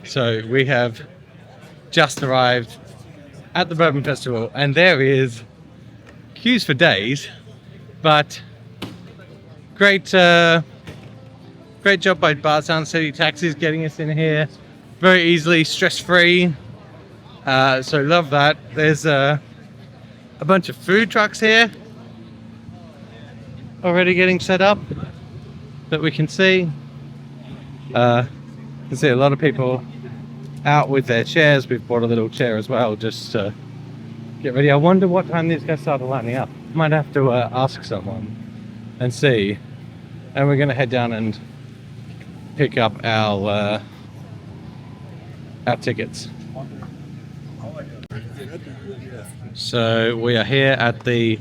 So we have just arrived at the Bourbon Festival, and there is queues for days, but great job by Bardstown City Taxis getting us in here very easily, stress-free. So love that. There's a bunch of food trucks here already getting set up that we can see. You can see a lot of people out with their chairs. We've bought a little chair as well just to get ready. I wonder what time these guys started lining up. Might have to ask someone and see. And we're going to head down and pick up our tickets. So we are here at the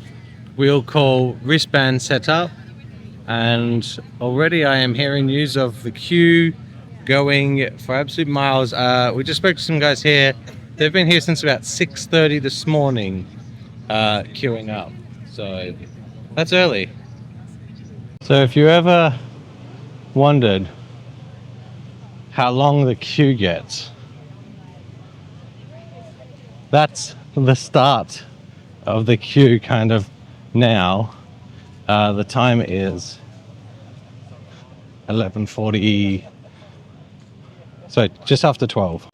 wheel call wristband setup, and already I am hearing news of the queue going for absolute miles. We just spoke to some guys here. They've been here since about 6:30 this morning, queuing up. So that's early. So if you ever wondered how long the queue gets, that's the start of the queue kind of now. The time is 11:40, so just after 12.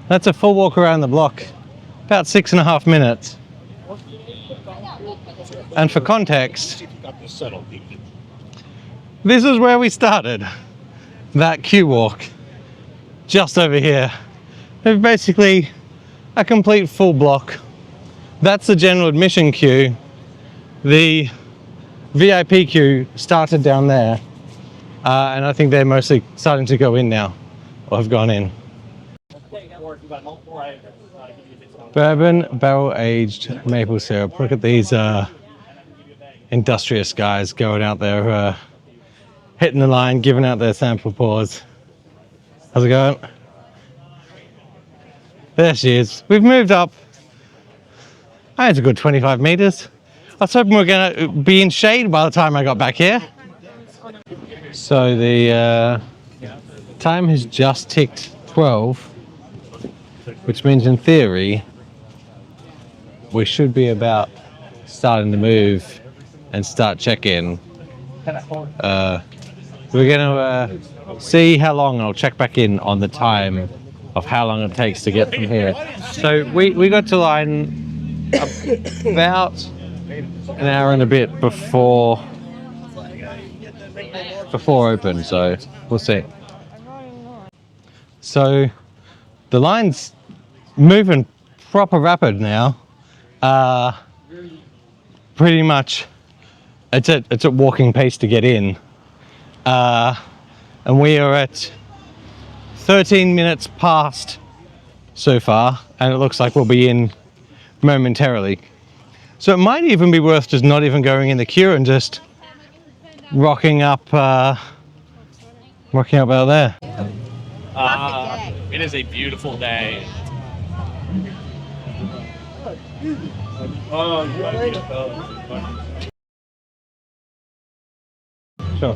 That's a full walk around the block, about 6.5 minutes. And for context, this is where we started, that queue walk, just over here. It's basically a complete full block. That's the general admission queue. The VIP queue started down there, and I think they're mostly starting to go in now, or have gone in. Bourbon barrel aged maple syrup. Look at these industrious guys going out there, hitting the line, giving out their sample pours. How's it going? There she is. We've moved up. It's a good 25 meters. I was hoping we were going to be in shade by the time I got back here. So the time has just ticked 12, which means in theory we should be about starting to move and start check-in. We're going to see how long. I'll check back in on the time of how long it takes to get from here. So we got to line about an hour and a bit before open, so we'll see. So the line's moving proper rapid now. Pretty much it's at walking pace to get in, and we are at 13 minutes past so far, and it looks like we'll be in momentarily. So it might even be worth just not even going in the queue and just rocking up out there. It is a beautiful day. Sure.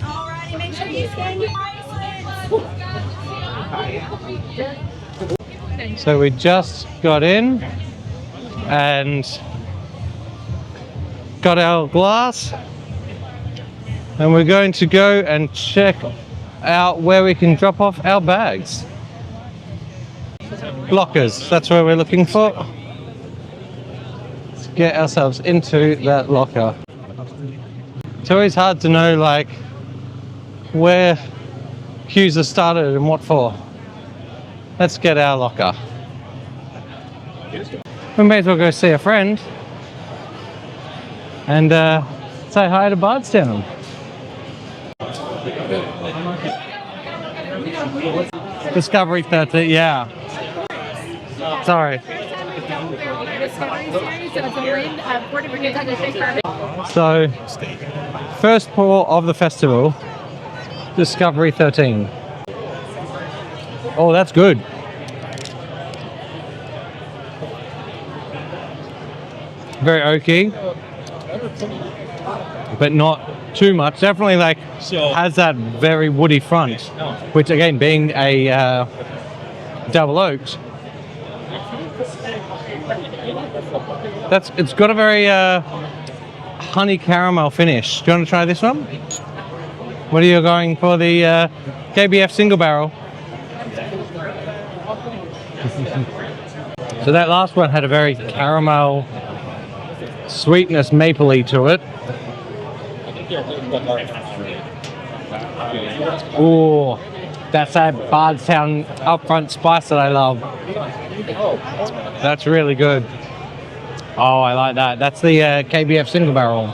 Alrighty, make sure you scan your bracelets. So we just got in and got our glass, and we're going to go and check out where we can drop off our bags. Lockers, that's where we're looking for. Let's get ourselves into that locker. It's always hard to know like where queues are started and what for. Let's get our locker. we may as well go see a friend and say hi to Bardstown. Discovery 13, yeah. Sorry. So, first pour of the festival, Discovery 13. Oh, that's good. Very oaky, but not too much. Definitely like has that very woody front, which again being a double oaked, it's got a very honey caramel finish. Do you want to try this one? What are you going for, the KBF single barrel? So that last one had a very caramel sweetness, mapley to it. Ooh, that's that Bardtown upfront spice that I love. That's really good. Oh, I like that. That's the KBF single barrel.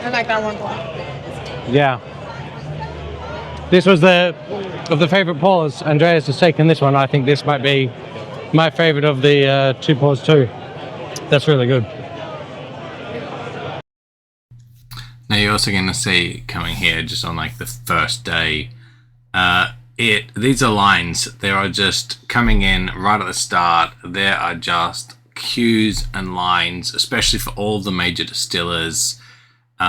I like that one. Yeah. This was of the favorite pours. Andreas has taken this one. I think this might be my favorite of the 2 pours too. That's really good. Now you're also going to see coming here just on like the first day, these are lines. They are just coming in right at the start. There are just queues and lines, especially for all the major distillers. A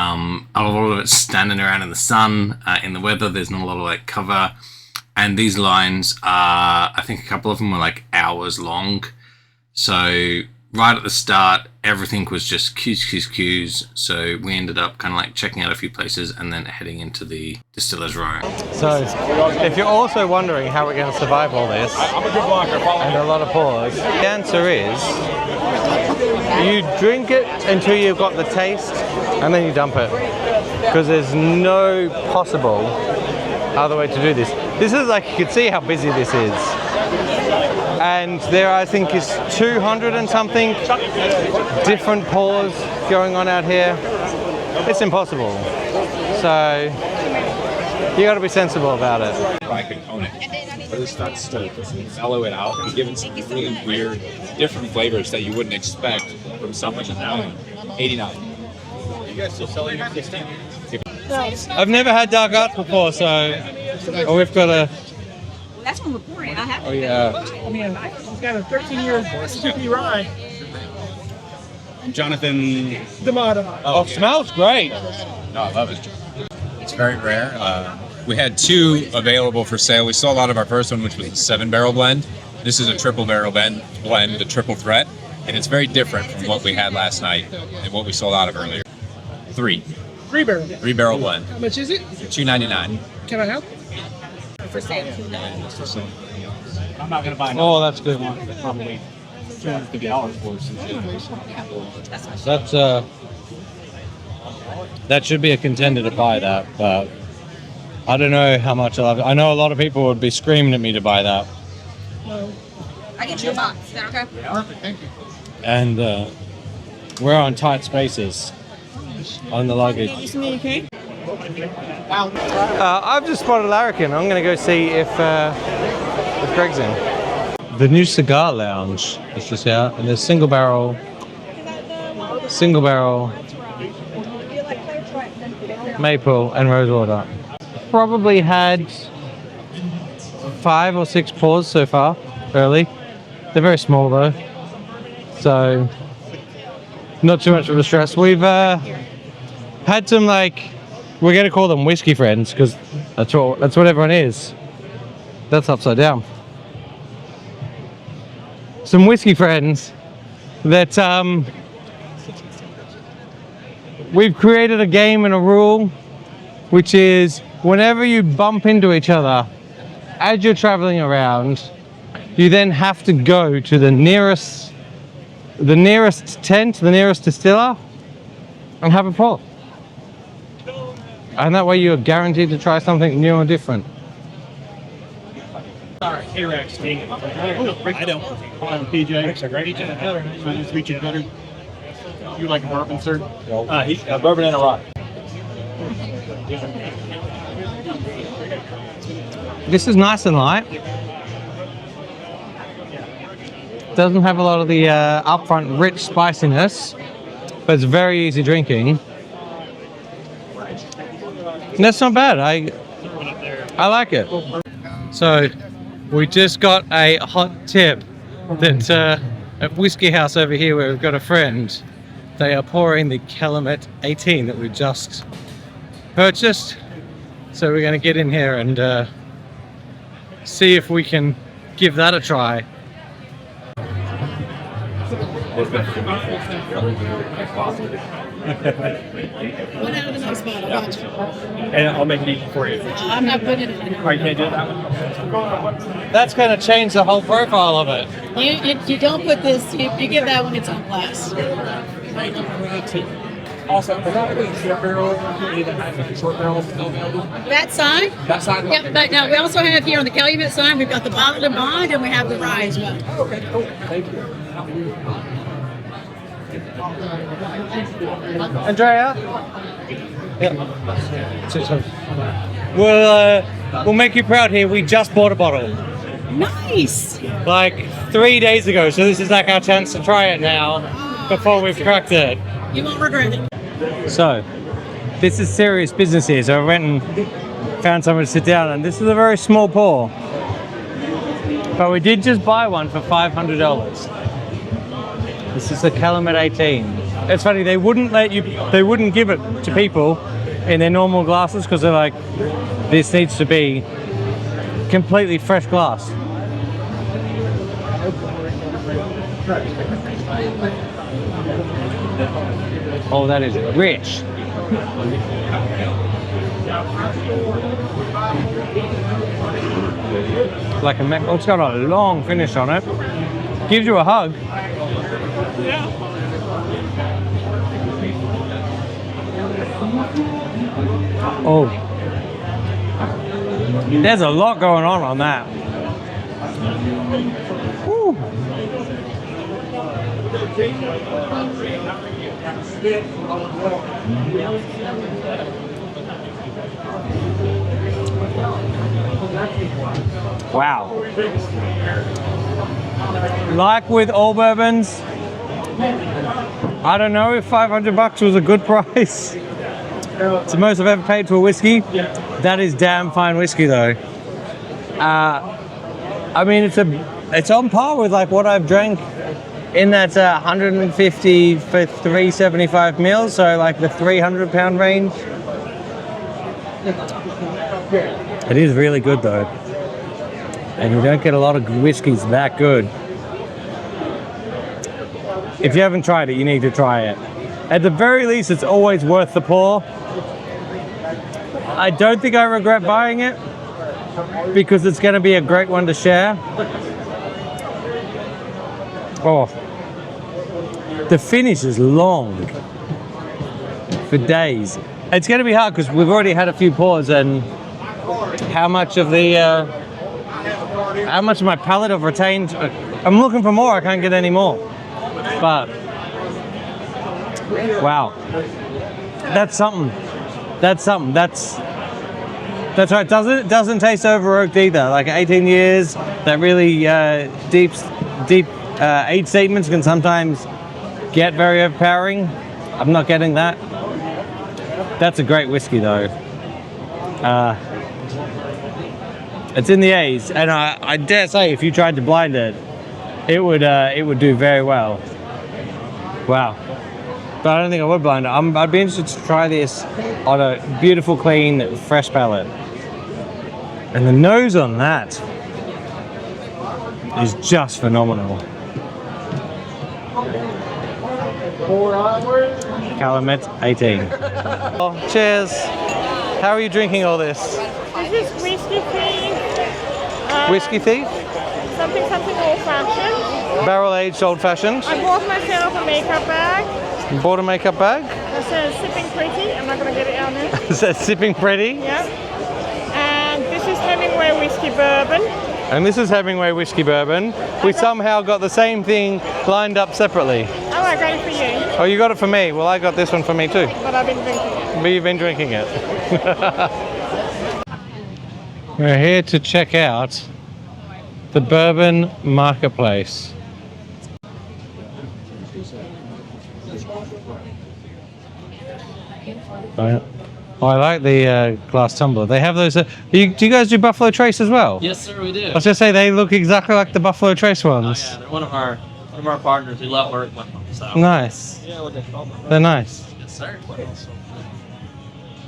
lot of it's standing around in the sun, in the weather. There's not a lot of like cover, and these lines are, I think a couple of them were like hours long. So right at the start, everything was just queues. So we ended up kind of like checking out a few places and then heading into the distiller's row. So if you're also wondering how we're going to survive all this and a lot of pours, the answer is you drink it until you've got the taste and then you dump it, because there's no possible other way to do this. This is like, you can see how busy this is. And there, I think, is 200 and something different pours going on out here. It's impossible. So you got to be sensible about it. By component, but it starts to mellow it out and give it some really weird, different flavors that you wouldn't expect from something now. 89. You guys still selling your 16? I've never had dark arts before, so we've got a. That's from reporting. I have. Oh yeah. I mean, he's got a 13-year Mississippi rye. Jonathan D'Amato. Oh, it smells great. No, I love it. It's very rare. We had 2 available for sale. We sold out of our first one, which was a 7-barrel blend. This is a triple barrel blend, a triple threat, and it's very different from what we had last night and what we sold out of earlier. 3 3-barrel. 3-barrel blend. How much is it? $2.99. Can I help? For sale. I'm not gonna buy. Oh, that's a good one. Probably $250 for it. That's that should be a contender to buy that, but I don't know how much I love it. I know a lot of people would be screaming at me to buy that. I get you a box. Is that okay? Perfect, thank you. And we're on tight spaces on the luggage. I've just spotted Larrikin. I'm going to go see if Greg's in. The new cigar lounge is just out, and there's single barrel, maple, and rosewater. Probably had 5 or 6 pours so far, early. They're very small though, so not too much of a stress. We've had some, like, we're going to call them whiskey friends, because that's what everyone is. That's upside down. Some whiskey friends that we've created a game and a rule, which is whenever you bump into each other as you're traveling around, you then have to go to the nearest tent, the nearest distiller, and have a pour. And that way you're guaranteed to try something new or different. I don't. I'm PJ. Nice to meet you, better. You like bourbon, sir? Bourbon and a rock. This is nice and light. Doesn't have a lot of the upfront rich spiciness, but it's very easy drinking. And that's not bad. I like it. So we just got a hot tip that at Whiskey House over here, where we've got a friend, they are pouring the Calumet 18 that we just purchased. So we're going to get in here and see if we can give that a try. One out of the next bottle. Gotcha. And I'll make it easy for you. I'm not putting it in. Or you can't do that one? That's going to change the whole profile of it. You don't put this, you give that one its own glass. Also, is that a short barrel? Short barrels still available? That side? That side? Yeah, but no, we also have here on the Calumet side, we've got the bottled and bond, and we have the rye as well. Okay, cool. Thank you. Andrea? Yeah. We'll make you proud here. We just bought a bottle. Nice. Like 3 days ago, so this is like our chance to try it now before we've cracked it. You won't regret it. So, this is serious business here. So I went and found somewhere to sit down, and this is a very small pour. But we did just buy one for $500. This is the Calumet 18. It's funny, they wouldn't give it to people in their normal glasses because they're like, this needs to be completely fresh glass. Oh, that is rich. Like oh, it's got a long finish on it. Gives you a hug. Oh, there's a lot going on that. Woo. Wow. Like with all bourbons, I don't know if $500 was a good price. It's the most I've ever paid for a whiskey. That is damn fine whiskey though. I mean, it's on par with like what I've drank in that 150 for 375 mils, so like the 300-pound range. It is really good though, and you don't get a lot of whiskeys that good. If you haven't tried it, you need to try it. At the very least, it's always worth the pour. I don't think I regret buying it because it's going to be a great one to share. Oh, the finish is long for days. It's going to be hard because we've already had a few pours, and how much of my palate I've retained. I'm looking for more. I can't get any more. But wow, that's something. That's something. That's right. It doesn't taste over oaked either. Like 18 years, that really deep age statements can sometimes get very overpowering. I'm not getting that. That's a great whiskey though. It's in the A's, and I dare say if you tried to blind it, it would do very well. Wow. But I don't think I would blind it. I'd be interested to try this on a beautiful, clean, fresh palate. And the nose on that is just phenomenal. Calumet 18. Oh, cheers. How are you drinking all this? This is Whiskey Thief. Whiskey Thief? Something old-fashioned. Barrel-aged old-fashioned. I bought myself a makeup bag. You bought a makeup bag? It says Sipping Pretty. I'm not going to get it out there. It says Sipping Pretty? Yeah. And this is Hemmingway Whiskey Bourbon. And this is Hemmingway Whiskey Bourbon. We somehow got the same thing lined up separately. Oh, I got it for you. Oh, you got it for me? Well, I got this one for me too. But I've been drinking it. But you've been drinking it. We're here to check out the Bourbon Marketplace. Right. Oh, I like the glass tumbler. They have those. Do you guys do Buffalo Trace as well? Yes, sir, we do. I was just say they look exactly like the Buffalo Trace ones. Oh, yeah, they're one of our partners. We love working with them. So. Nice. Yeah, look at them. They're nice. Yes, sir.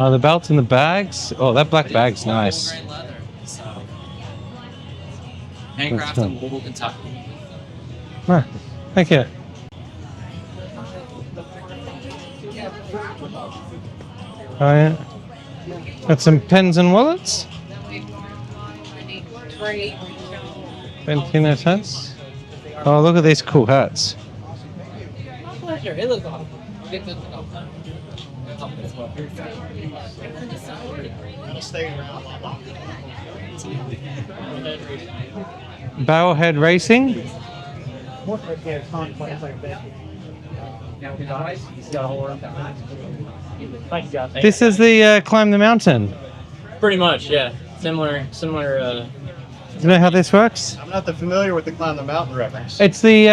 Oh, the belts and the bags. Oh, that black bag's nice. Great leather. So. Handcrafted in Louisville, Kentucky. Ah, thank you. Oh yeah. Got some pens and wallets. 29 cents. Oh, look at these cool hats. Barrelhead Racing. This is the Climb the Mountain. Pretty much, yeah. Similar. Do you know how this works? I'm not that familiar with the Climb the Mountain reference. It's the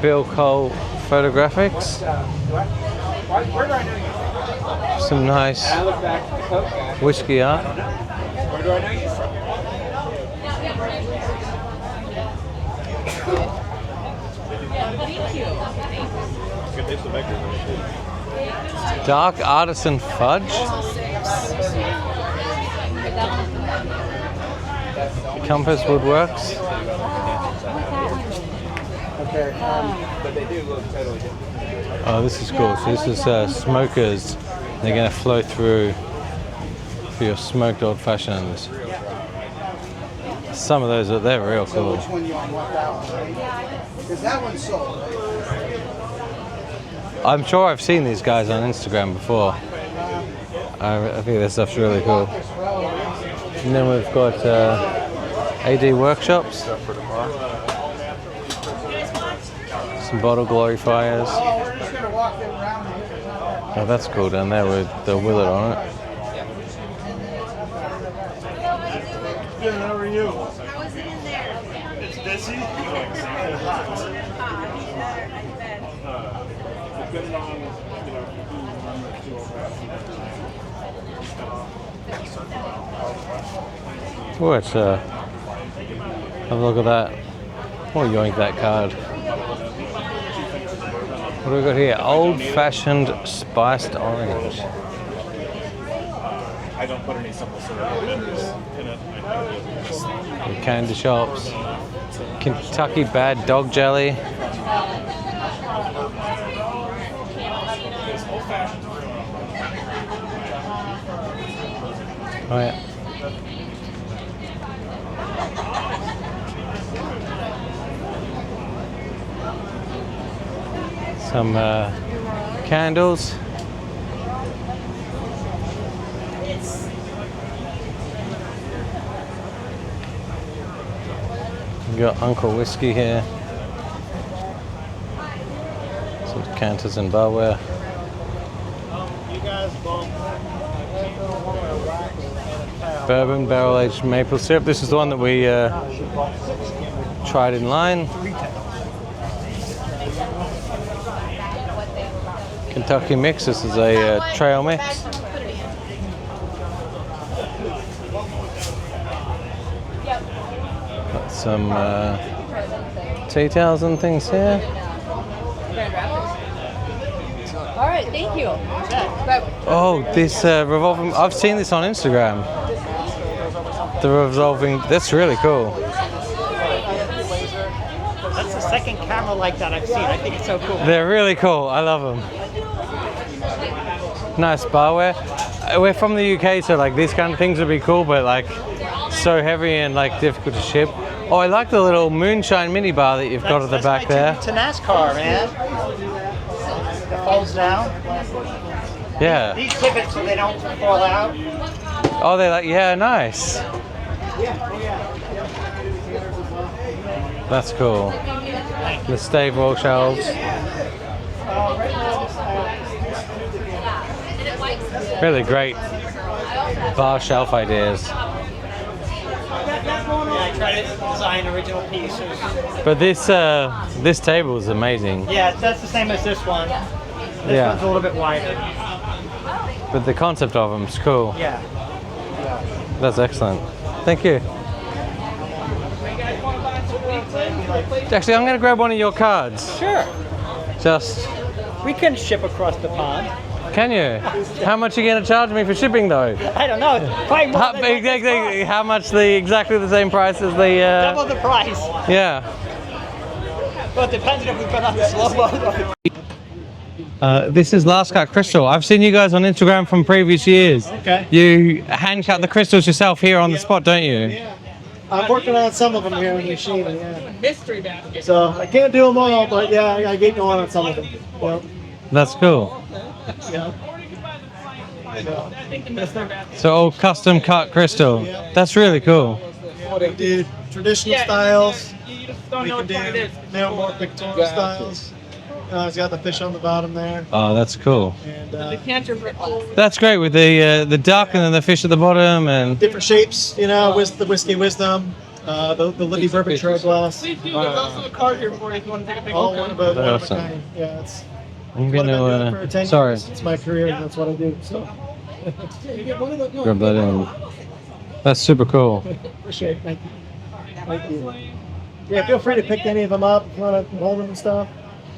Bill Cole Photographics. Some nice whiskey art. Dark Artisan Fudge. Compass Woodworks. Oh, this is cool. So this is smokers. They're going to flow through for your smoked old fashions. Some of those they're real cool. Which one you want that one, right? Because that one's sold. I'm sure I've seen these guys on Instagram before. I think this stuff's really cool. And then we've got AD workshops. Some bottle glorifiers. Oh, that's cool down there with the willet on it. Good, how are you? How is it in there? It's busy and hot. Depending on, Oh, it's have a look at that. Oh, yoink that card. What do we got here? Old-fashioned spiced orange. I don't put any simple syrup vendors in it. Candy shops. Kentucky Bad Dog Jelly. Oh yeah. Some candles. We got Uncle Whiskey here. Some decanters and barware. Bourbon barrel-aged maple syrup. This is the one that we tried in line. Kentucky mix. This is a trail mix. Got some tea towels and things here. All right, thank you. Oh, this revolving. I've seen this on Instagram. The revolving. That's really cool. That's the second camera like that I've seen. I think it's so cool. They're really cool. I love them. Nice barware. We're from the UK, so like these kind of things would be cool, but like so heavy and like difficult to ship. Oh, I like the little moonshine mini bar that you've got at the back there. It's a NASCAR, man. It folds down. Yeah. These pivots so they don't fall out. Oh, they're like, yeah, nice. Yeah, oh yeah. That's cool. The stave roll shelves. Really great bar shelf ideas. Yeah, I tried to design original pieces. But this table is amazing. Yeah, that's the same as this one. This one's a little bit wider. But the concept of them is cool. Yeah. That's excellent. Thank you. Actually, I'm going to grab one of your cards. Sure. Just... We can ship across the pond. Can you? How much are you going to charge me for shipping, though? I don't know. Probably more than Exactly. How much? Exactly the same price as the... double the price. Yeah. Well, it depends if we put on the slow boat. This is Last Cut Crystal. I've seen you guys on Instagram from previous years. Okay. You hand cut the crystals yourself here on the spot, don't you? Yeah. I'm working on some of them here in the machine, yeah. Mystery basket. So I can't do them all, but yeah, I get going on some of them. Yep. That's cool. Yeah. So all custom cut crystal. That's really cool. We do traditional styles. We can do more pictorial styles. It's got the fish on the bottom there. Oh, that's cool. And That's great with the duck and then the fish at the bottom and different shapes, with the Whiskey Wisdom, the Libby Bourbon Trail Glass. There's also a card here for you if you want to take a picture. All one of a Awesome. kind. Yeah, it's I'm what I've been doing gonna for 10 sorry. years. It's my career, and that's what I do. So Grab that in. That's super cool. appreciate it. Thank you. Thank you. Yeah, feel free to pick any of them up if you want to hold them and stuff.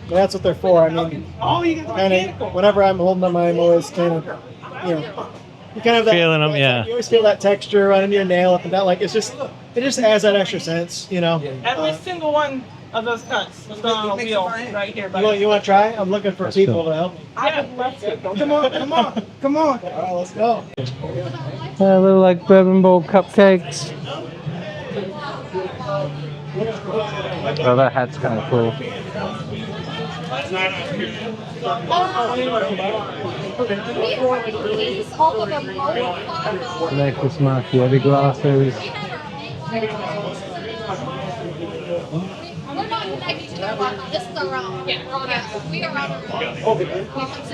And that's what they're for. I mean, kind of whenever I'm holding them, I'm always kind of, you kind of that, Feeling them, yeah. You always feel that texture right under your nail up and down. Like it just adds that extra sense, Every single one of those cuts is on a wheel right here. You want to try? I'm looking for people to help me. Yeah, let's go. Come on. All right, let's go. Little like bourbon bowl cupcakes. Oh, that hat's kind of cool. Necklace macchiato glasses.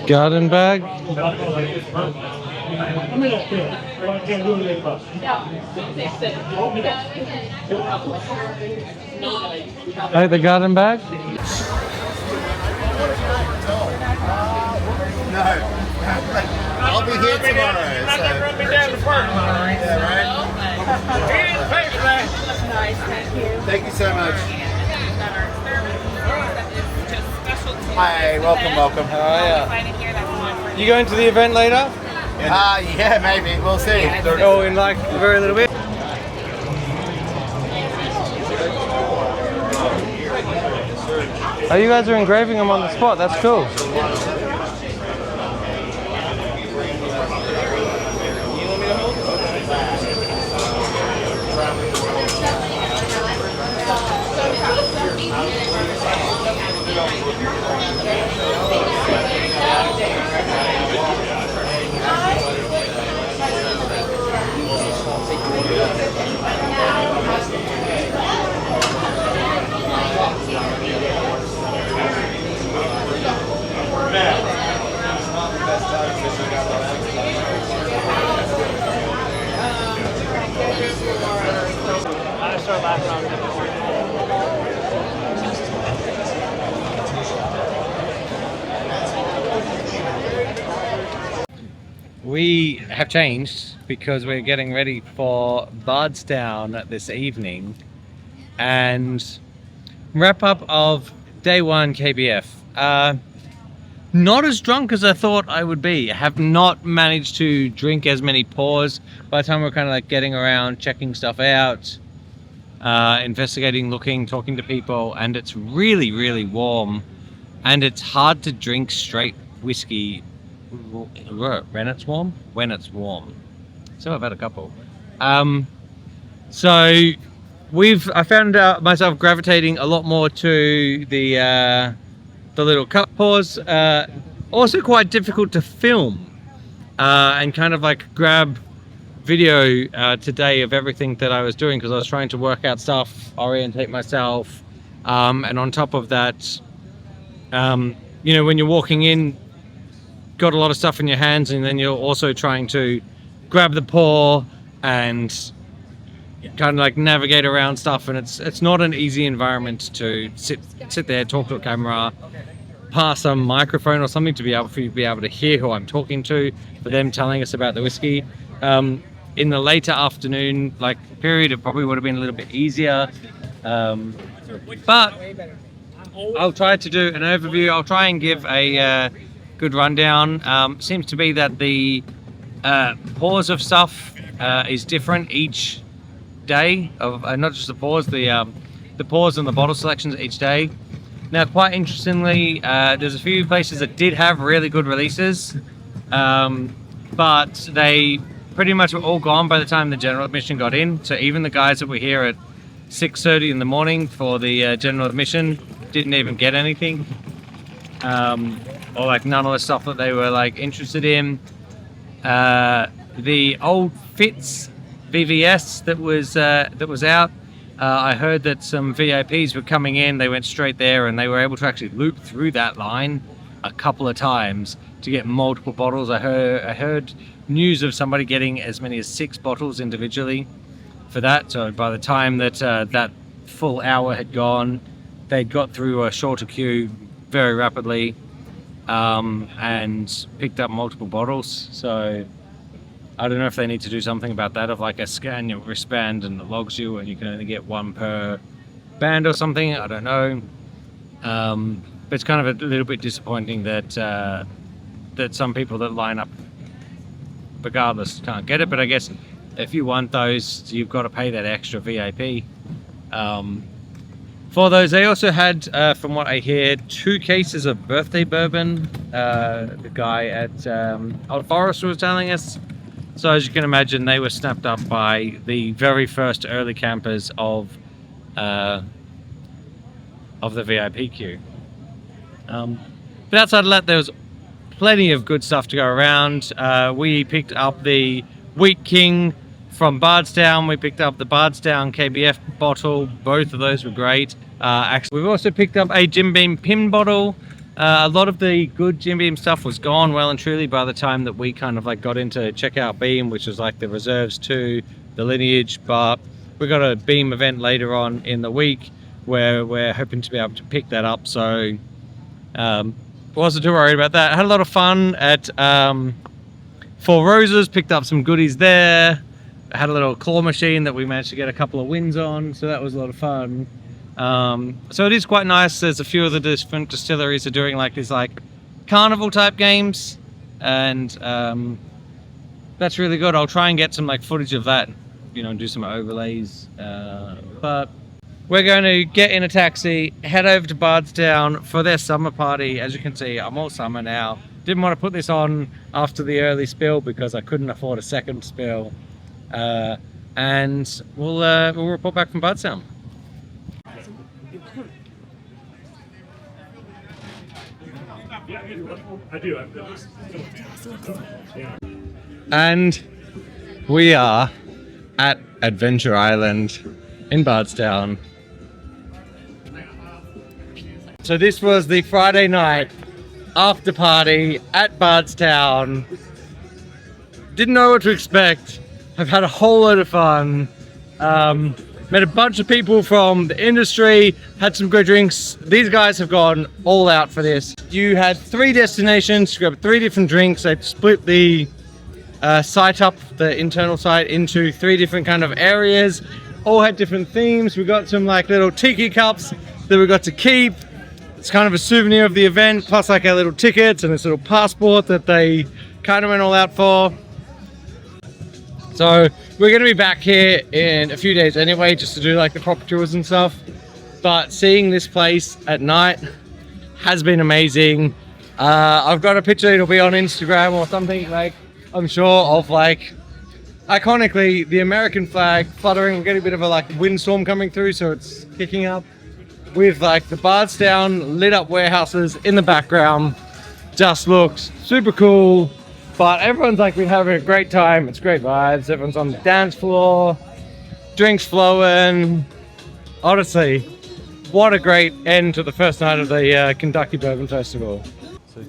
Garden bag. Like the garden bag? No. I'll be here tomorrow. Thank you so much. Hi, welcome. How are you? You going to the event later? Yeah, maybe. We'll see. Oh, in like a very little bit. Oh, you guys are engraving them on the spot. That's cool. We have changed because we're getting ready for Bardstown this evening and wrap up of day one KBF. Not as drunk as I thought I would be. I have not managed to drink as many pours. By the time we're kind of like getting around, checking stuff out, investigating, looking, talking to people, and it's really, really warm. And it's hard to drink straight whiskey when it's warm. So I've had a couple. So I found myself gravitating a lot more to the little cup pours. Also quite difficult to film and kind of like grab video today of everything that I was doing because I was trying to work out stuff, orientate myself, And on top of that, you know, when you're walking in, got a lot of stuff in your hands, and then you're also trying to grab the pour and kind of like navigate around stuff, and it's not an easy environment to sit there, talk to a camera, pass a microphone or something to be able to hear who I'm talking to, for them telling us about the whiskey. In the later afternoon like period, it probably would have been a little bit easier, but I'll try to do an overview. I'll try and give a good rundown. Seems to be that the pours of stuff is different each day, of not just the pours, the pours and the bottle selections each day. Now, quite interestingly, there's a few places that did have really good releases, but they pretty much were all gone by the time the general admission got in. So even the guys that were here at 6:30 in the morning for the general admission didn't even get anything, or like none of the stuff that they were like interested in. The old Fitz VVS that was out, I heard that some VIPs were coming in. They went straight there, and they were able to actually loop through that line a couple of times to get multiple bottles. I heard news of somebody getting as many as 6 bottles individually for that. So by the time that that full hour had gone, they'd got through a shorter queue very rapidly, and picked up multiple bottles. So I don't know if they need to do something about that, of like a scan your wristband and it logs you and you can only get 1 per band or something. I don't know. But it's kind of a little bit disappointing that that some people that line up regardless can't get it. But I guess if you want those, you've got to pay that extra VIP. For those, they also had, from what I hear, 2 cases of birthday bourbon. The guy at Old Forest was telling us. So as you can imagine, they were snapped up by the very first early campers of the VIP queue. But outside of that, there was plenty of good stuff to go around. We picked up the Wheat King from Bardstown. We picked up the Bardstown KBF bottle. Both of those were great. Actually, we've also picked up a Jim Beam pin bottle. A lot of the good Jim Beam stuff was gone well and truly by the time that we kind of like got into Checkout Beam, which was like the Reserves 2, the Lineage. But we got a Beam event later on in the week where we're hoping to be able to pick that up. So wasn't too worried about that. I had a lot of fun at Four Roses, picked up some goodies there. I had a little claw machine that we managed to get a couple of wins on, so that was a lot of fun. So it is quite nice. There's a few of the different distilleries are doing like these like carnival type games, and that's really good. I'll try and get some like footage of that, you know, and do some overlays. But we're going to get in a taxi, head over to Bardstown for their summer party. As you can see, I'm all summer now. Didn't want to put this on after the early spill because I couldn't afford a second spill. And we'll report back from Bardstown. I do. And we are at Adventure Island in Bardstown. So this was the Friday night after party at Bardstown. Didn't know what to expect. I've had a whole lot of fun. Met a bunch of people from the industry, had some good drinks. These guys have gone all out for this. You had 3 destinations to grab 3 different drinks. They've split the site up, the internal site, into 3 different kind of areas. All had different themes. We got some like little tiki cups that we got to keep. It's kind of a souvenir of the event, plus like our little tickets and this little passport that they kind of went all out for. So we're going to be back here in a few days anyway, just to do like the proper tours and stuff. But seeing this place at night has been amazing. I've got a picture, it'll be on Instagram or something, like I'm sure, of like iconically the American flag fluttering. We're getting a bit of a like windstorm coming through, so it's kicking up, with like the Bardstown lit up warehouses in the background. Just looks super cool. But everyone's like been having a great time. It's great vibes. Everyone's on the dance floor, drinks flowing. Honestly, what a great end to the first night of the Kentucky Bourbon Festival.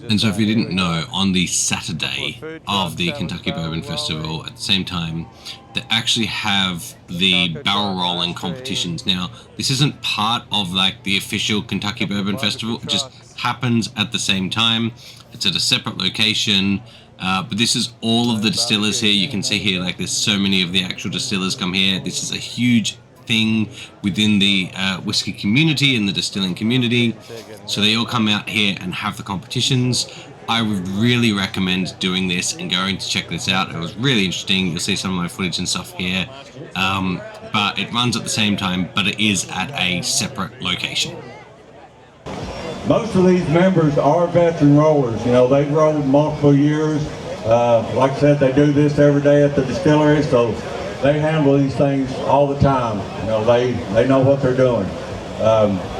And so if you didn't know, on the Saturday of the Kentucky Bourbon Festival, at the same time, they actually have the barrel rolling competitions. Now, this isn't part of like the official Kentucky Bourbon Festival, it just happens at the same time. It's at a separate location, but this is all of the distillers here. You can see here, like there's so many of the actual distillers come here. This is a huge thing within the whiskey community and the distilling community, so they all come out here and have the competitions. I would really recommend doing this and going to check this out. It was really interesting. You'll see some of my footage and stuff here, but it runs at the same time, but it is at a separate location. Most of these members are veteran rollers. You know, they've rolled multiple years. Like I said, they do this every day at the distillery, so they handle these things all the time. You know, they know what they're doing.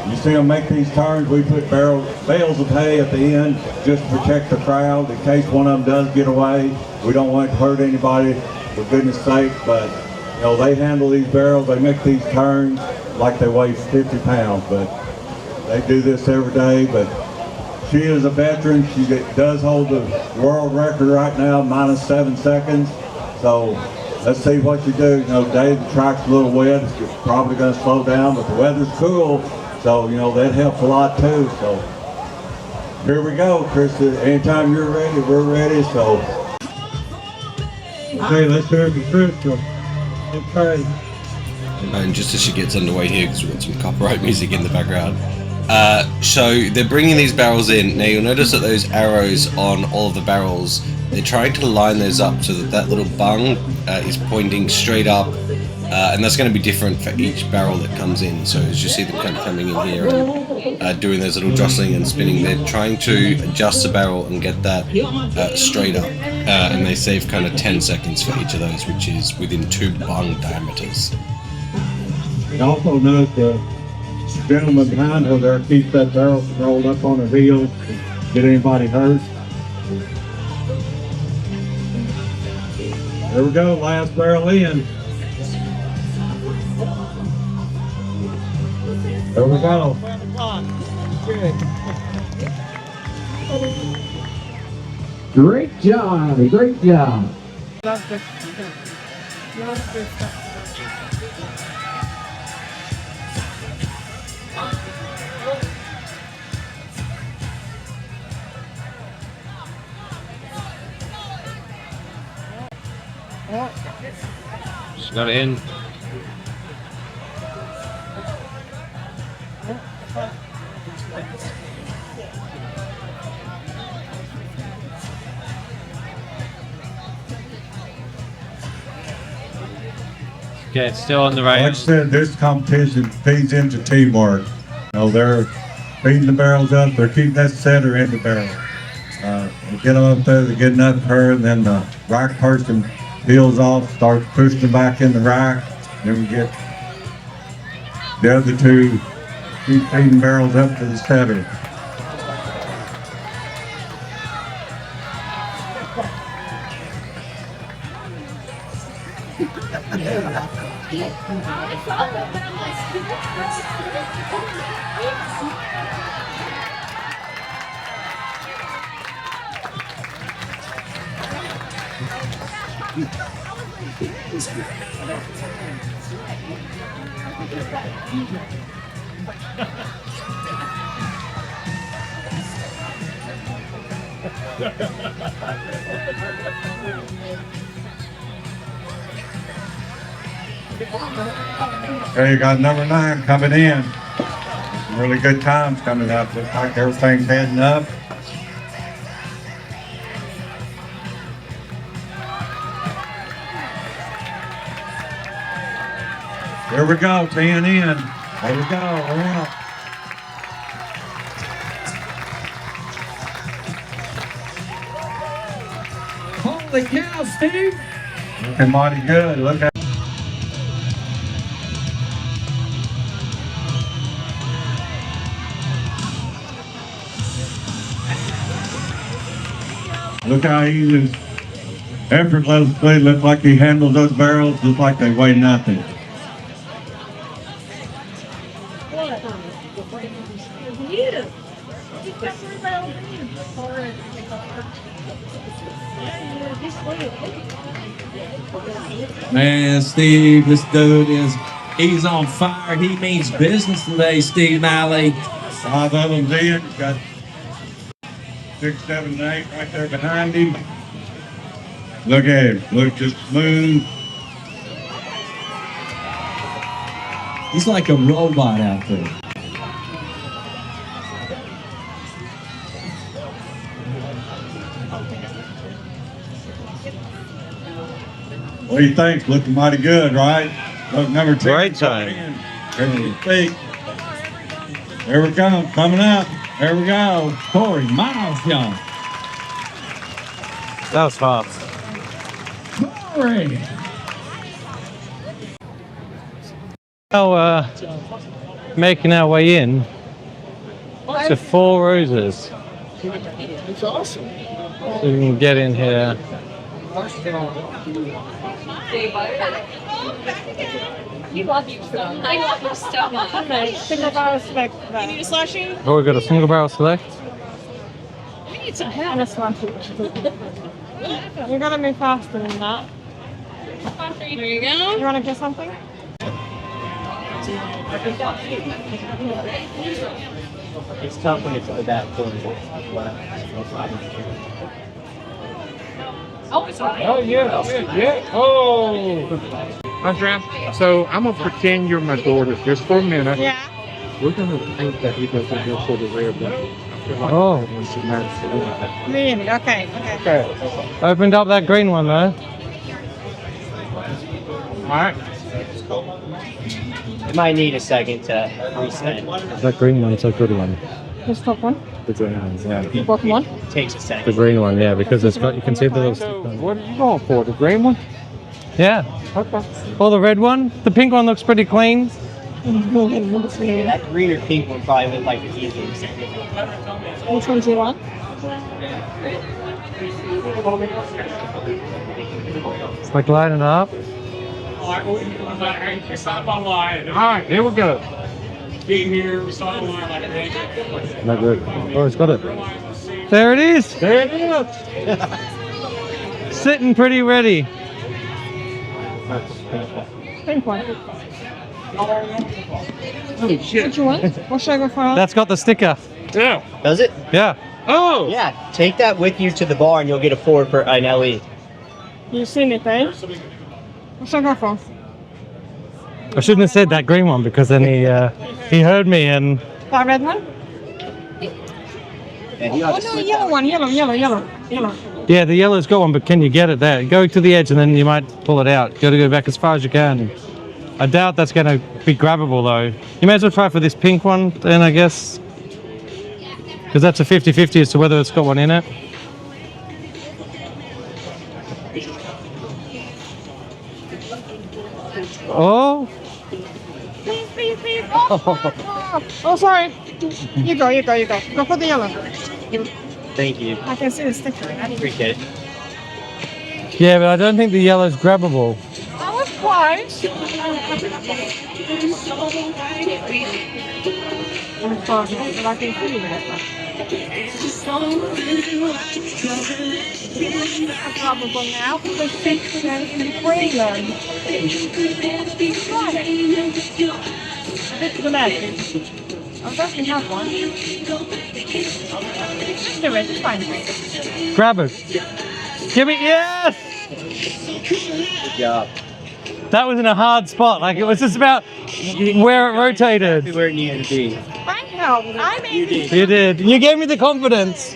You see them make these turns. We put bales of hay at the end just to protect the crowd in case one of them does get away. We don't want to hurt anybody, for goodness sake, but you know, they handle these barrels. They make these turns like they weigh 50 pounds, but they do this every day. But she is a veteran. She does hold the world record right now, -7 seconds. So let's see what you do. You know, Dave, the track's a little wet. It's probably going to slow down, but the weather's cool, so you know that helps a lot too. So here we go, Krista. Anytime you're ready, we're ready. So okay, let's hear it for Krista. Okay. And just as she gets underway here, because we've got some copyright music in the background. So they're bringing these barrels in. Now you'll notice that those arrows on all of the barrels, they're trying to line those up so that that little bung is pointing straight up, and that's going to be different for each barrel that comes in. So as you see them kind of coming in here and doing those little jostling and spinning, they're trying to adjust the barrel and get that straight up, and they save kind of 10 seconds for each of those, which is within 2 bung diameters. And also note the gentleman behind her there keeps that barrel rolled up on her heels. Get anybody hurt? There we go, last barrel in. There we go. Great job, great job. She got it in. Okay, it's still on the right. Like I said, this competition feeds into teamwork. You know, they're feeding the barrels up, they're keeping that center in the barrel. They get them up there, they get enough her, and then the rack person peels off, starts pushing them back in the rack. Then we get the other two keep feeding barrels up to the center. Okay, you got number 9 coming in. Some really good times coming up. Looks like everything's heading up. Here we go, being in. There we go, we're out. Holy cow, Steve! Looking mighty good. Look at. Look how easy, effortlessly, looks like he handles those barrels just like they weigh nothing. Man, Steve, this dude he's on fire. He means business today, Steve Malley. 5 of them's in. He's got 6, 7, 8 right there behind him. Look at him. Look just smooth. He's like a robot out there. What do you think? Looking mighty good, right? Look, number 10. Great time. Ready to speak. There we go. Coming up. There we go. Corey Miles Young. That was fast. Corey. Now, making our way in to Four Roses. It's awesome. So we can get in here. You love you so much. I love you so much. Single barrel select. You need a slushy? Oh, we got a single barrel select. We need some help. And a swan. You're gonna move faster than that. There you go. You wanna get something? It's tough when it's at that point. Oh, yeah. Oh. Andrea, so I'm gonna pretend you're my daughter just for a minute. Yeah. We're gonna think that he doesn't go for the rare button. Oh. Really? Okay. Okay. Opened up that green one though. Alright. It might need a second to reset. That green one's a good one. This top one. The green one, yeah. Bottom one. Takes a second. The green one, yeah, because it's got, you can see the little So, stick on it. what are you going for? The green one? Yeah. Okay. Or the red one. The pink one looks pretty clean. That green or pink one probably look like the easiest. Which one do you want? It's like lighting up. Alright, here we go. Not good. Oh, it's got it. There it is. There it is. Sitting pretty ready. Pink one. Holy shit. What you want? What should I go for? That's got the sticker. Yeah. Does it? Yeah. Oh! Yeah. Take that with you to the bar and you'll get a 4 per an LE. You seen it, eh? What should I go for? I shouldn't have said that green one because then he heard me and That red one? And you Oh have to no, split yellow that. one. Yellow. yeah, the yellow's got one, but can you get it there? Go to the edge and then you might pull it out. Got to go back as far as you can. I doubt that's going to be grabbable though. You may as well try for this pink one then, I guess, because that's a 50-50 as to whether it's got one in it. Oh. Please. Oh, sorry. You go. Go for the yellow. Thank you. I can see the sticker. Appreciate it. Yeah, but I don't think the yellow's grabbable. That was close. But I can see it. Probably now, the 6 in between them. This is the left. I definitely have one. Just do it, it's fine. Grab it. Give me, yes! Good job. That was in a hard spot. Like it was just about where it rotated. Where it needed to be. Thank you. I made it. You did. You gave me the confidence.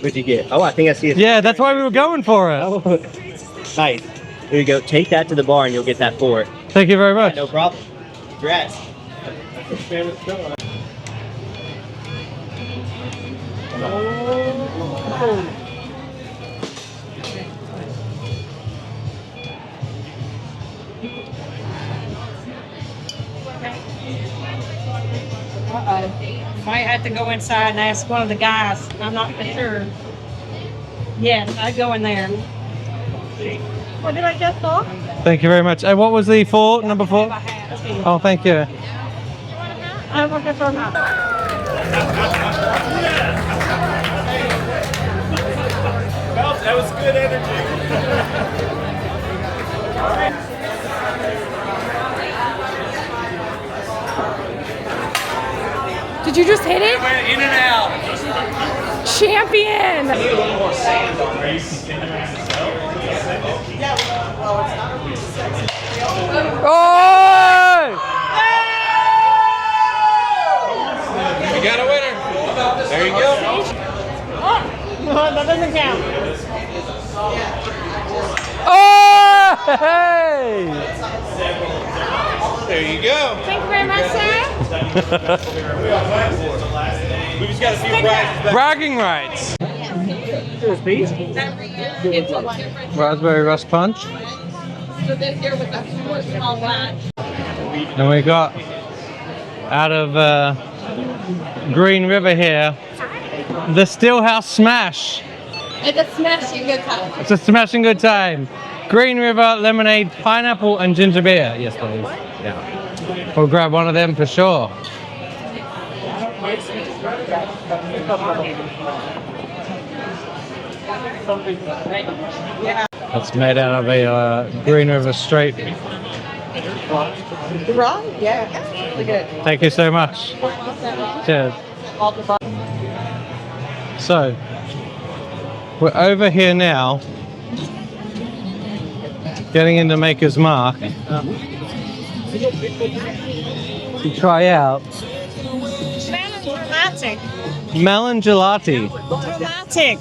What'd you get? Oh, I think I see it. Yeah, that's why we were going for it. Oh, nice. Here you go. Take that to the bar and you'll get that for it. Thank you very much. No problem. Congrats. Might have to go inside and ask one of the guys. I'm not for sure. Yes, I'd go in there. What did I get for? Thank you very much. And what was the number 4? Oh, thank you. I'm looking for a hat. champion! Oh! We got a winner. There you go. That doesn't count. Oh! Hey! There you go. Thank you very much, sir. We just got a few prizes. Bragging rights. Raspberry rust punch. So this year with a small batch. And we got out of Green River here, the Stillhouse Smash. It's a smashing good time. It's a smashing good time. Green River lemonade, pineapple, and ginger beer. Yes, please. Yeah. We'll grab one of them for sure. That's made out of a Green River straight. Right? Yeah, that's really good. Thank you so much. Cheers. So, we're over here now, getting into Maker's Mark to try out Dramatic. melon gelati. Dramatic.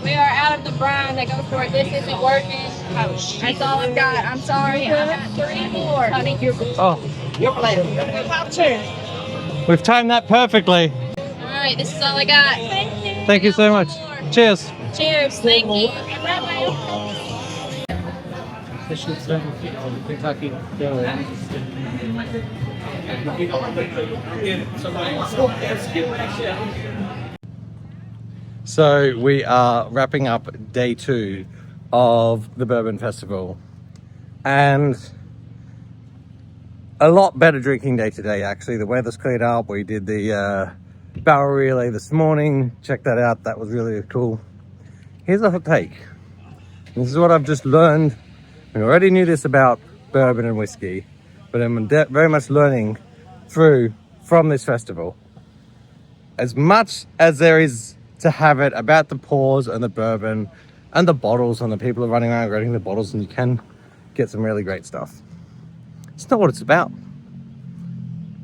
We are out of the brine that goes for it. This isn't working. That's all I've got. I'm sorry. I've got 3 more. Honey, Oh, Top 2. we've timed that perfectly. all right, this is all I got. Thank you. Thank you so much. Cheers. Cheers. Thank you. Kentucky. So we are wrapping up day 2 of the Bourbon Festival, and a lot better drinking day today. Actually, the weather's cleared up. We did the barrel relay this morning. Check that out. That was really cool. Here's a hot take. This is what I've just learned. I already knew this about bourbon and whiskey, but I'm very much learning from this festival. As much as there is to have it about the pours and the bourbon and the bottles, and the people are running around grabbing the bottles, and you can get some really great stuff. It's not what it's about.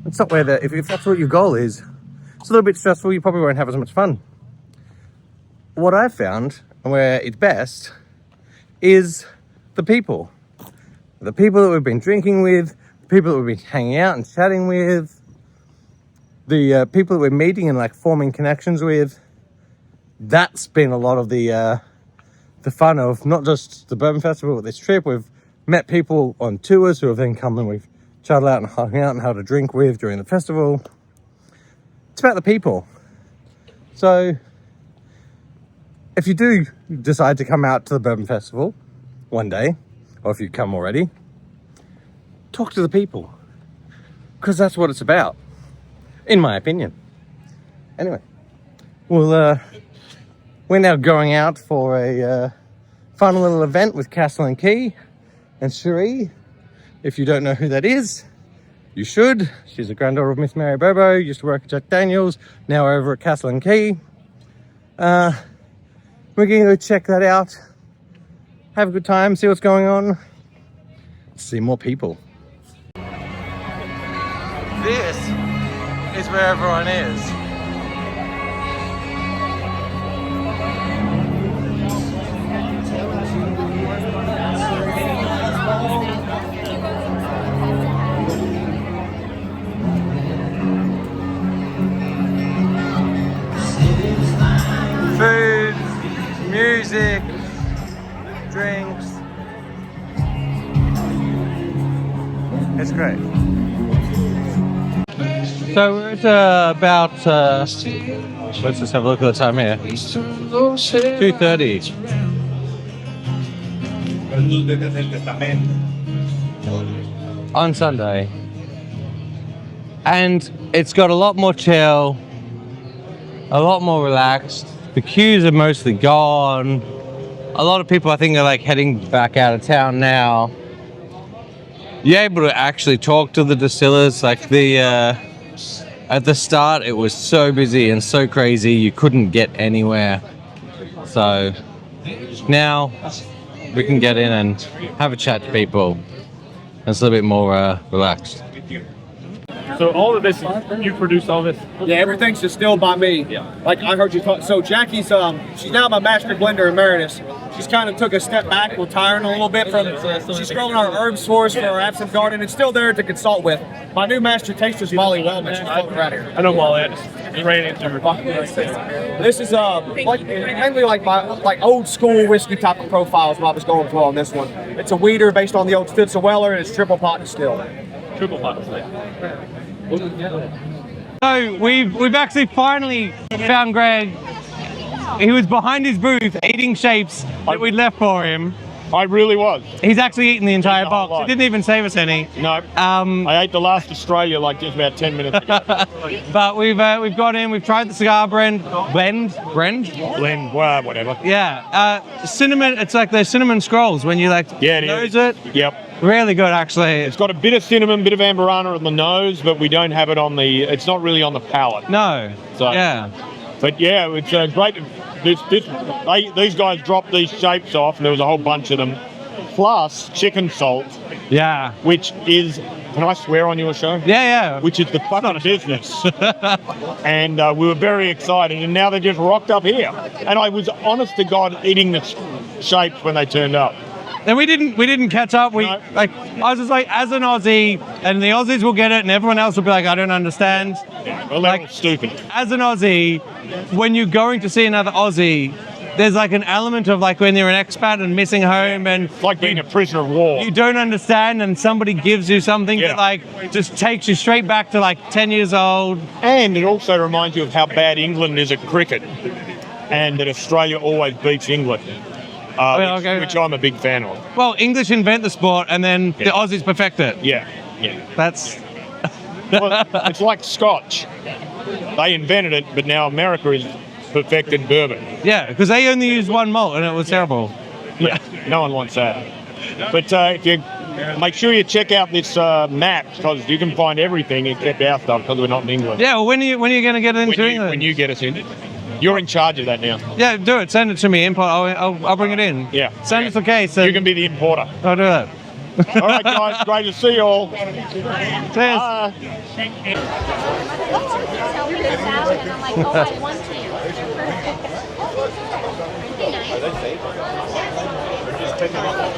It's not where if that's what your goal is, it's a little bit stressful. You probably won't have as much fun. What I've found, and where it's best, is the people. The people that we've been drinking with, the people that we've been hanging out and chatting with, the people that we're meeting and like forming connections with. That's been a lot of the fun of not just the Bourbon Festival, but this trip. We've met people on tours who have then come and we've chatted out and hung out and had a drink with during the festival. It's about the people. So if you do decide to come out to the Bourbon Festival one day, or if you come already, talk to the people, because that's what it's about, in my opinion. Anyway, we're now going out for a fun little event with Castle and Key and Cherie. If you don't know who that is, you should. She's a granddaughter of Miss Mary Bobo, used to work at Jack Daniels, now over at Castle and Key. We're going to go check that out, have a good time, see what's going on, see more people. This is where everyone is. Food, music, drinks. It's great. So we're at about, let's just have a look at the time here. 2:30. On Sunday. And it's got a lot more chill, a lot more relaxed. The queues are mostly gone. A lot of people, I think, are like heading back out of town now. You're able to actually talk to the distillers, like the at the start it was so busy and so crazy you couldn't get anywhere. So now we can get in and have a chat to people. And it's a little bit more relaxed. So all of this, you produce all this? Yeah, everything's distilled by me. Yeah. Like I heard you talk. So Jackie's, she's now my master blender emeritus. She's kind of took a step back, retiring a little bit from. She's growing our herbs for us for our absinthe garden. It's still there to consult with. My new master taster is Wally Wellman. She's floating right here. I know Wally. I just ran into her. This is like mainly like old school whiskey type of profile is what I was going for on this one. It's a weeder based on the old Fitz-Weller, and it's triple pot distilled. Triple pot distilled. So we've actually finally found Greg. He was behind his booth eating shapes that we left for him. I really was. He's actually eaten the entire box. He didn't even save us any. No. I ate the last Australia like just about 10 minutes ago. But we've got in. We've tried the cigar blend, well, whatever. Yeah. Cinnamon. It's like those cinnamon scrolls when you like nose it. Yep. Really good, actually. It's got a bit of cinnamon, bit of amberana on the nose, but we don't have it on the. It's not really on the palate. No. So, yeah. But yeah, it's great. These guys dropped these shapes off, and there was a whole bunch of them. Plus chicken salt. Yeah. Which is. Can I swear on your show? Yeah. Which is the fucking business. And we were very excited, and now they just rocked up here. And I was honest to God eating the shapes when they turned up. And we didn't catch up. I was just like, as an Aussie, and the Aussies will get it, and everyone else will be like, I don't understand. Yeah, well, they're all stupid. As an Aussie, when you're going to see another Aussie, there's like an element of like when you're an expat and missing home, and it's like being a prisoner of war. You don't understand, and somebody gives you something that like just takes you straight back to like 10 years old. And it also reminds you of how bad England is at cricket, and that Australia always beats England. Which I'm a big fan of. Well, English invent the sport, and then the Aussies perfect it. Yeah. That's. Well, it's like Scotch. They invented it, but now America is perfected bourbon. Yeah, because they only used one malt, and it was terrible. Yeah, no one wants that. But if you make sure you check out this map, because you can find everything except our stuff, because we're not in England. Yeah. Well, when are you going to get into England? When you get us in. You're in charge of that now. Yeah, do it. Send it to me. Import. I'll bring it in. Yeah. Send us a case. You can be the importer. I'll do that. All right, guys. Great to see you all. Cheers. Bye.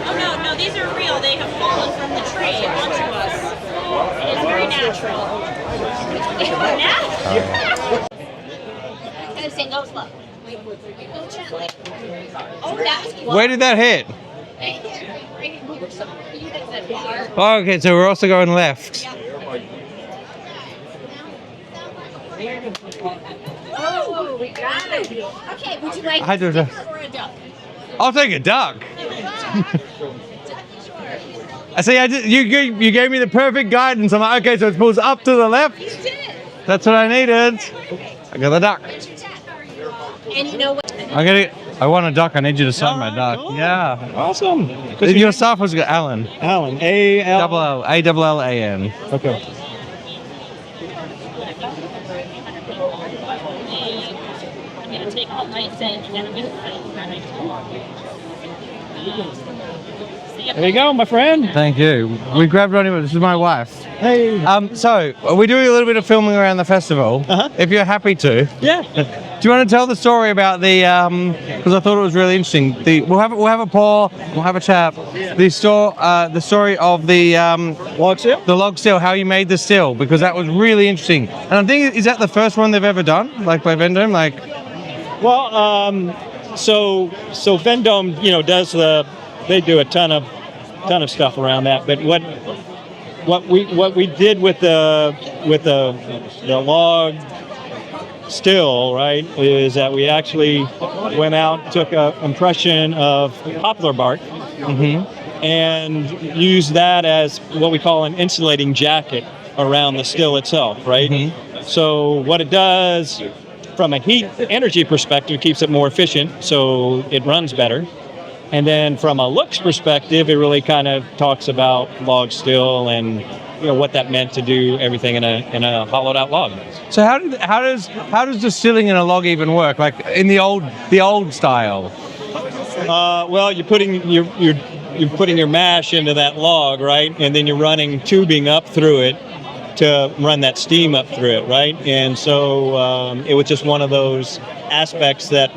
Oh no, these are real. They have fallen from the tree onto us. It's very natural. Natural. Go slow. Go gently. Oh, that's close. Where did that hit? Oh, okay, so we're also going left. Oh, we got it. Okay, would you like I do a stick or a duck? I'll take a duck. I see. You gave me the perfect guidance. I'm like, okay, so it pulls up to the left. You did. That's what I needed. I got the duck. And you know what? I want a duck. I need you to sign my duck. Cool. Yeah. Awesome. Your staff was Alan. Alan. A-L-L-A-N. Okay. I'm going to take all night saying There you go, my friend. Thank you. We grabbed on him. This is my wife. Hey. So we're doing a little bit of filming around the festival. If you're happy to. Yeah. Do you want to tell the story about the? Because I thought it was really interesting. We'll have a pour. We'll have a chat. The story of the log still. The log still. How you made the still, because that was really interesting. And I think is that the first one they've ever done, like by Vendome, like. Well, so Vendome, does they do a ton of stuff around that. But what we did with the log still, right, is that we actually went out, took an impression of poplar bark, and used that as what we call an insulating jacket around the still itself, right? So what it does from a heat energy perspective, keeps it more efficient, so it runs better. And then from a looks perspective, it really kind of talks about log still and what that meant to do everything in a hollowed out log. So how does distilling in a log even work? Like in the old style? Well, you're putting your mash into that log, right? And then you're running tubing up through it to run that steam up through it, right? And so it was just one of those aspects that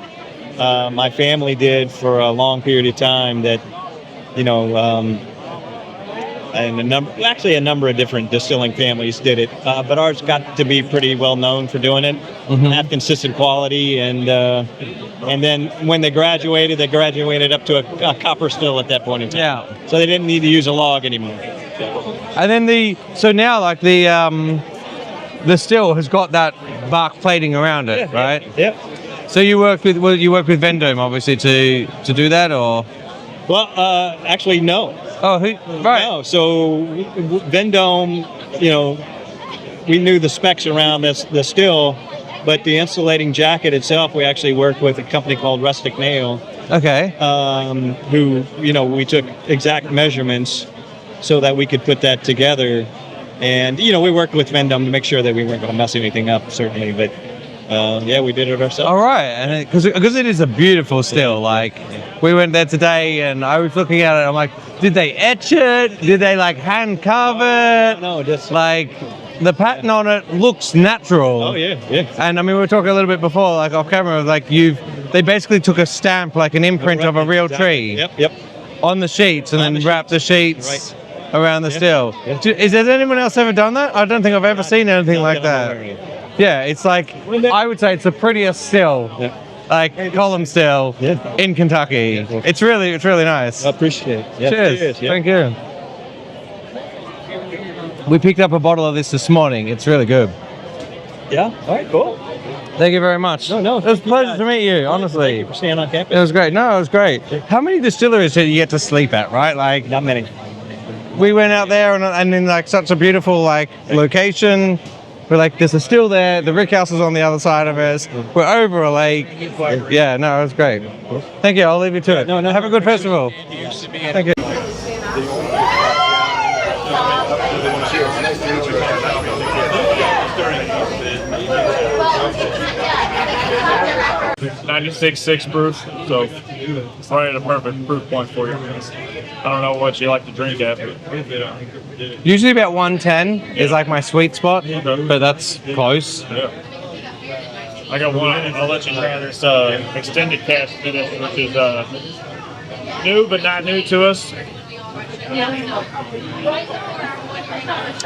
my family did for a long period of time that, and a number of different distilling families did it, but ours got to be pretty well known for doing it, have consistent quality, and then when they graduated up to a copper still at that point in time. Yeah. So they didn't need to use a log anymore. And then the still has got that bark plating around it, right? Yeah. So you work with Vendome obviously to do that, or? Well, actually no. Oh, right. No. So Vendome, we knew the specs around the still, but the insulating jacket itself, we actually worked with a company called Rustic Nail. Okay. Who we took exact measurements so that we could put that together, and we worked with Vendome to make sure that we weren't going to mess anything up, certainly, but. We did it ourselves. All right, and because it is a beautiful still. Like we went there today, and I was looking at it. I'm like, did they etch it? Did they hand carve it? No, just like the pattern on it looks natural. Oh yeah. And I mean, we were talking a little bit before, like off camera, like they basically took a stamp, like an imprint of a real tree. Yep. On the sheets, and then wrapped the sheets around the still. Yeah. Has anyone else ever done that? I don't think I've ever seen anything like that. Yeah, it's like, I would say it's the prettiest still, like column still in Kentucky. It's really nice. I appreciate it. Yeah, Cheers. Thank you. We picked up a bottle of this morning. It's really good. Yeah? All right, cool. Thank you very much. No. It was a pleasure to meet you, honestly. Thank you for staying on campus. It was great. No, it was great. How many distilleries did you get to sleep at, right? Like, not many. We went out there and in like such a beautiful location. We're like, there's a still there. The rick house is on the other side of us. We're over a lake. Yeah, no, it was great. Thank you. I'll leave you to it. No. Have a good festival. Thank you. 96.6 proof, so it's right at a perfect proof point for you. I don't know what you like to drink at. Usually about 110 is like my sweet spot, but that's close. Yeah. I got one. I'll let you try this extended cast finish, which is new but not new to us.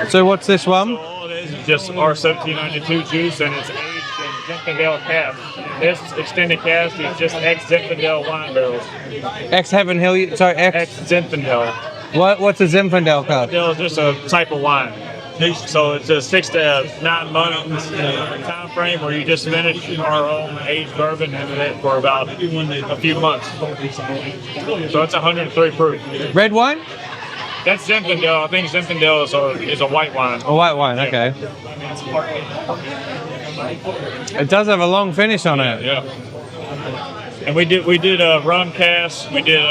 So what's this one? So all it is just our 1792 juice, and it's aged in Zinfandel cask. This extended cast is just ex-Zinfandel wine barrels. Ex-Heaven Hill, ex-Zinfandel. What's a Zinfandel cup? Zinfandel is just a type of wine. So it's a 6 to 9 months time frame where you just finish our own aged bourbon into it for about a few months. So it's 103 proof. Red wine? That's Zinfandel. I think Zinfandel is a white wine. A white wine, okay. It does have a long finish on it. Yeah. And we did a rum cast. We did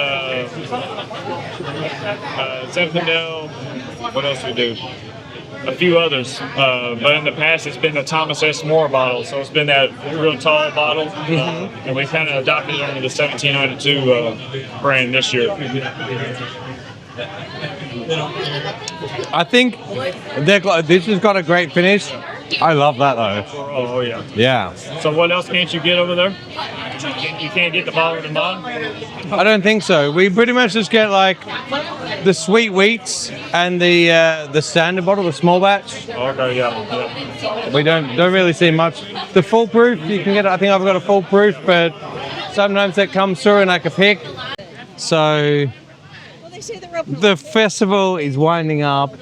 Zinfandel. What else did we do? A few others, but in the past it's been the Thomas S. Moore bottle, so it's been that real tall bottle, and we kind of adopted it under the 1792 brand this year. I think this has got a great finish. I love that though. Oh yeah. Yeah. So what else can't you get over there? You can't get the bottled and bond? I don't think so. We pretty much just get like the sweet wheats and the standard bottle, the small batch. Okay, yeah. We don't really see much. The full proof you can get. I think I've got a full proof, but sometimes that comes through and I can pick. So the festival is winding up.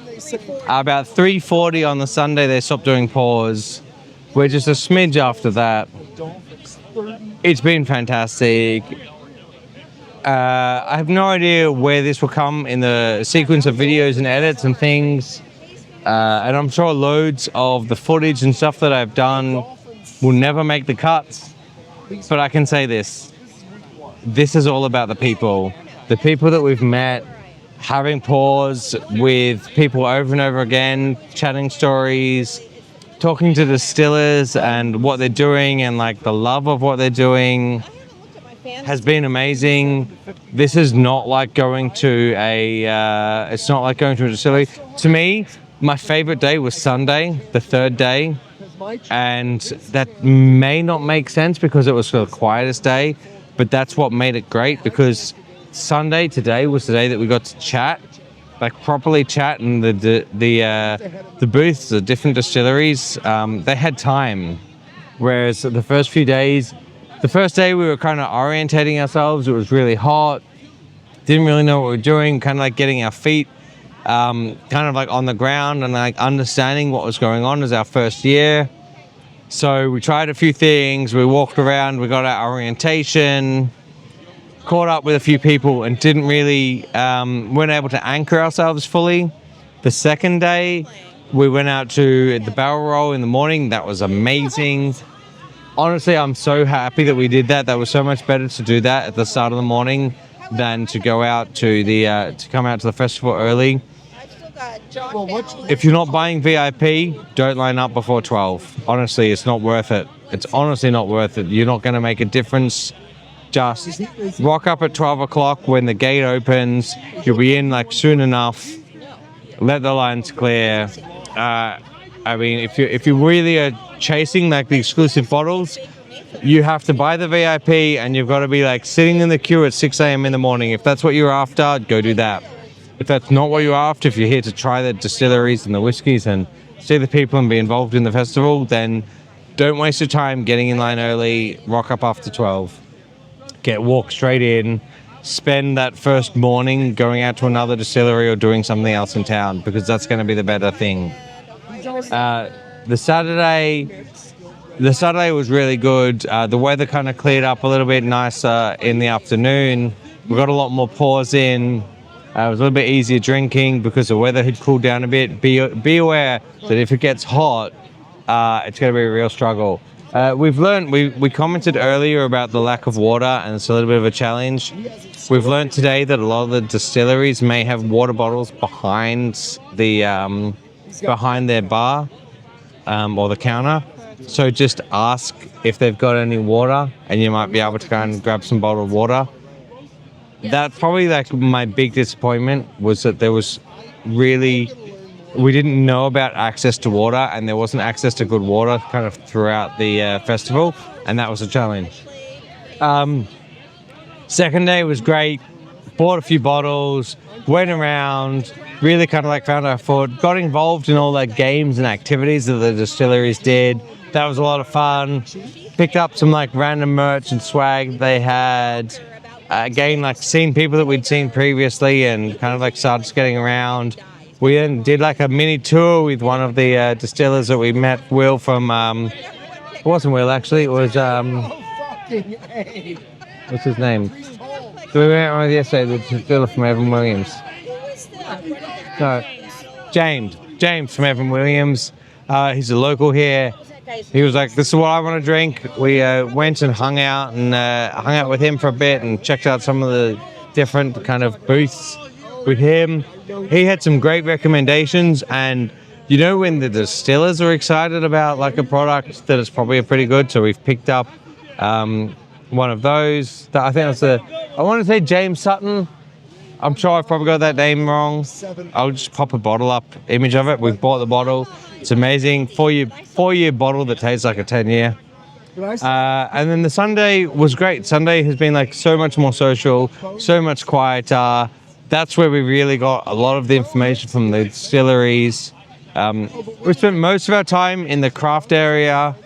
About 3:40 on the Sunday, they stopped doing pours. We're just a smidge after that. It's been fantastic. I have no idea where this will come in the sequence of videos and edits and things. And I'm sure loads of the footage and stuff that I've done will never make the cuts. But I can say this. this is all about the people that we've met, having pause with people over and over again, chatting stories, talking to distillers and what they're doing, and like the love of what they're doing has been amazing. This is not like going to a distillery. To me, my favorite day was Sunday, the third day, and that may not make sense because it was the quietest day, but that's what made it great, because Sunday today was the day that we got to chat, like properly chat, and the booths, the different distilleries, they had time. Whereas the first day we were kind of orientating ourselves. It was really hot, didn't really know what we were doing, kind of like getting our feet kind of like on the ground and like understanding what was going on as our first year. So we tried a few things, we walked around, we got our orientation, caught up with a few people, and didn't really, weren't able to anchor ourselves fully. The second day, we went out to the barrel roll in the morning. That was amazing. Honestly, I'm so happy that we did that. That was so much better to do that at the start of the morning than to go out to to come out to the festival early. If you're not buying VIP, don't line up before 12. Honestly, it's not worth it. It's honestly not worth it. You're not going to make a difference. Just rock up at 12 o'clock when the gate opens. You'll be in like soon enough. Let the lines clear. I mean, if you really are chasing like the exclusive bottles, you have to buy the VIP, and you've got to be like sitting in the queue at 6 a.m. in the morning. If that's what you're after, go do that. If that's not what you're after, if you're here to try the distilleries and the whiskeys and see the people and be involved in the festival, then don't waste your time getting in line early. Rock up after 12. Walk straight in. Spend that first morning going out to another distillery or doing something else in town, because that's going to be the better thing. The Saturday was really good. The weather kind of cleared up a little bit nicer in the afternoon. We got a lot more pours in. It was a little bit easier drinking because the weather had cooled down a bit. Be aware that if it gets hot, it's going to be a real struggle. We've learned, we commented earlier about the lack of water, and it's a little bit of a challenge. We've learned today that a lot of the distilleries may have water bottles behind their bar or the counter. So just ask if they've got any water, and you might be able to go and grab some bottled water. That's probably like my big disappointment, was that there was really, we didn't know about access to water, and there wasn't access to good water kind of throughout the festival, and that was a challenge. Second day was great. Bought a few bottles, went around, really kind of like found our foot, got involved in all the games and activities that the distilleries did. That was a lot of fun. Picked up some like random merch and swag they had. Again, like seen people that we'd seen previously, and kind of like started getting around. We then did like a mini tour with one of the distillers that we met, Will from, it wasn't Will actually, it was, what's his name? So we went on yesterday, the distiller from Evan Williams. No, James from Evan Williams. He's a local here. He was like, this is what I want to drink. We went and hung out with him for a bit and checked out some of the different kind of booths with him. He had some great recommendations, and you know when the distillers are excited about like a product, that it's probably pretty good. So we've picked up one of those. I think that's I want to say James Sutton. I'm sure I've probably got that name wrong. I'll just pop a bottle up, image of it. We've bought the bottle. It's amazing. 4-year bottle that tastes like a 10-year. And then the Sunday was great. Sunday has been like so much more social, so much quieter. That's where we really got a lot of the information from the distilleries. We spent most of our time in the craft area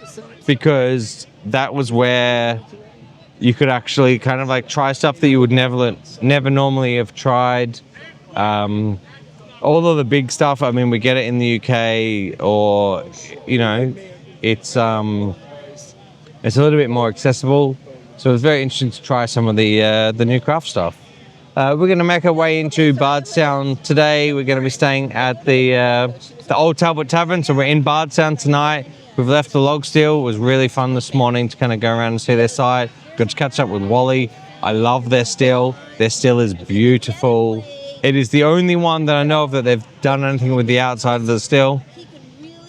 because that was where you could actually kind of like try stuff that you would never normally have tried. All of the big stuff, I mean, we get it in the UK, or, you know, it's a little bit more accessible. So it was very interesting to try some of the new craft stuff. We're going to make our way into Bardstown today. We're going to be staying at the Old Talbot Tavern, so we're in Bardstown tonight. We've left the log still. It was really fun this morning to kind of go around and see their site. Got to catch up with Wally. I love their still. Their still is beautiful. It is the only one that I know of that they've done anything with the outside of the still.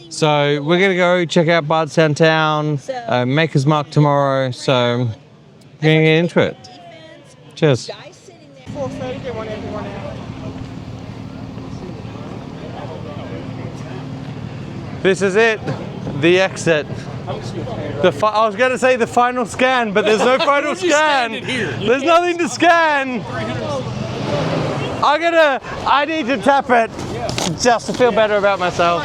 So we're gonna go check out Bardstown town, Maker's Mark tomorrow. So we're gonna get into it. Cheers. This is it, the exit. I was going to say the final scan, but there's no final scan. There's nothing to scan. I need to tap it just to feel better about myself.